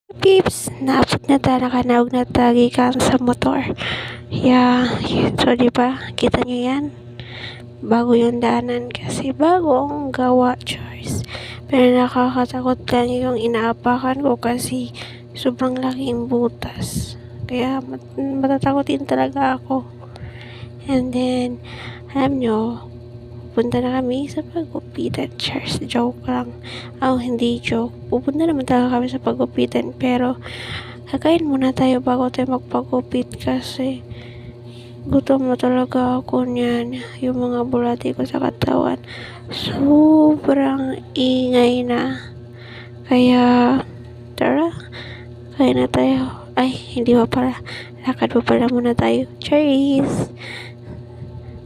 Pips, naabot na ta, nakanaog na ta gikan sa motor. Yeah, so di ba kita nyo yan? Bago yung daanan kasi bago ang gawa, Charles. Pero nakakatakot lang yung inaapakan ko kasi sobrang laking butas. Kaya matatakotin talaga ako. And then, alam nyo, punta na kami sa pagupitan. Charles, joke lang. Hindi joke. Pupunta naman talaga kami sa pagupitan. Pero, kakain muna tayo bago tayo magpagupit kasi gutom na talaga ako niyan. Yung mga bulati ko sa katawan sobrang ingay na. Kaya, tara, kain na tayo. Ay, hindi pa pala. Lakad pa pala muna tayo. Cheers!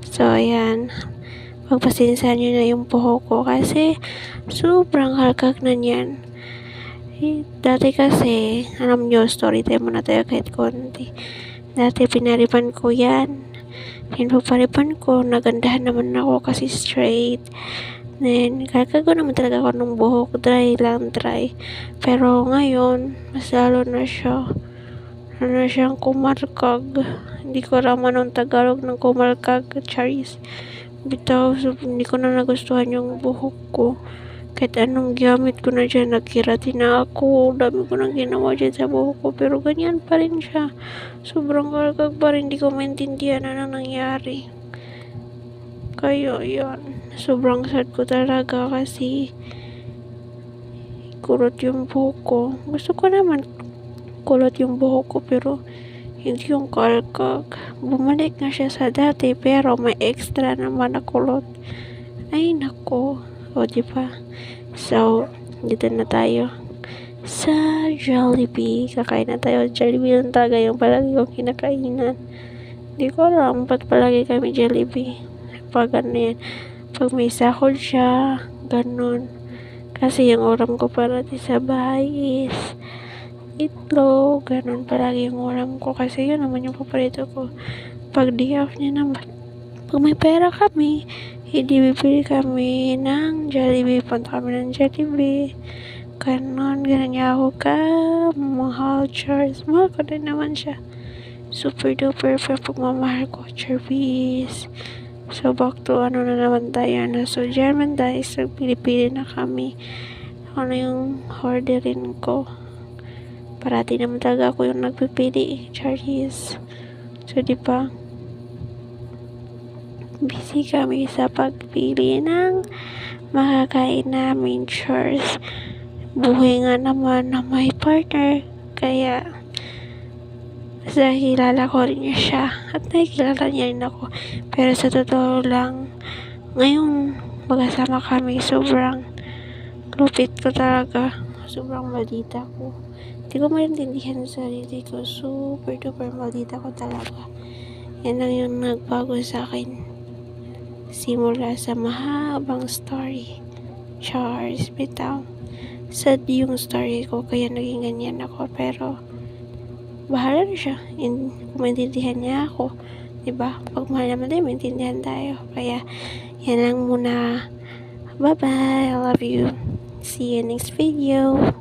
So, ayan. Pagpasinsahan nyo na yung buhok ko kasi sobrang halkag na niyan. Dati kasi, alam nyo, story time muna tayo kahit konti. Dati pinaripan ko yan. Pinaparipan ko, nagandahan naman ako kasi straight. Then, kakagawa naman talaga ako ng buhok, dry lang, dry. Pero ngayon, mas lalo na siya. Ano na siyang kumarkag. Hindi ko raman ng Tagalog ng kumarkag, Charis. Bitaw, so, hindi ko na nagustuhan yung buhok ko. Kahit anong gamit ko na dyan, nagkiratin na ako. Dami ko nang ginawa dyan sa buhok ko. Pero ganyan pa rin siya. Sobrang karagag pa rin. Hindi ko maintindihan ano nangyari. Kaya yan. Sobrang sad ko talaga kasi kulot yung buhok ko. Gusto ko naman kulot yung buhok ko pero hindi yung kalkag. Bumalik na siya sa dati pero may extra naman na kulot. Ay nako. O diba? So, dito na tayo sa Jollibee. Kakain na tayo. Jollibee lang talaga yung palagi kong kinakainan. Hindi ko alam ba't palagi kami Jollibee. Pag ano yan. Pag may sahod siya, ganun. Kasi yung ulam ko parati sa bahay is itlog. Ganun palagi yung ulam ko. Kasi yun naman yung paborito ko. Pag day off niya naman, pag may pera kami, hindi bibili kami ng Jollibee. Punta kami ng Jollibee. Ganon niya ako ka mahal, Charles. Mahal ko din naman siya. Super duper pa pagmamahal ko, Charles. So, back to ano na naman tayo na. So, German guys, nagpili-pili na kami. Ano yung orderin ko. Parati naman talaga ako yung nagpipili, Charles. So, di ba? Busy kami sa pagpili ng makakain namin, Charles. Buhay nga naman na may partner. Kaya, kilala ko rin niya siya. At nakikilala niya rin ako. Pero sa totoo lang, ngayon, magkasama kami, sobrang lupit ko talaga. Sobrang maldita ko. Hindi ko maintindihan sa sarili ko. Super duper maldita ko talaga. Yan lang yung nagbago sa akin. Simula sa mahabang story. Charles, bitaw. Sad yung story ko, kaya naging ganyan ako. Pero, bahala na siya. Kung maintindihan niya ako. Diba? Pag mahal naman tayo, maintindihan tayo. Kaya, yan lang muna. Bye-bye. I love you. See you next video.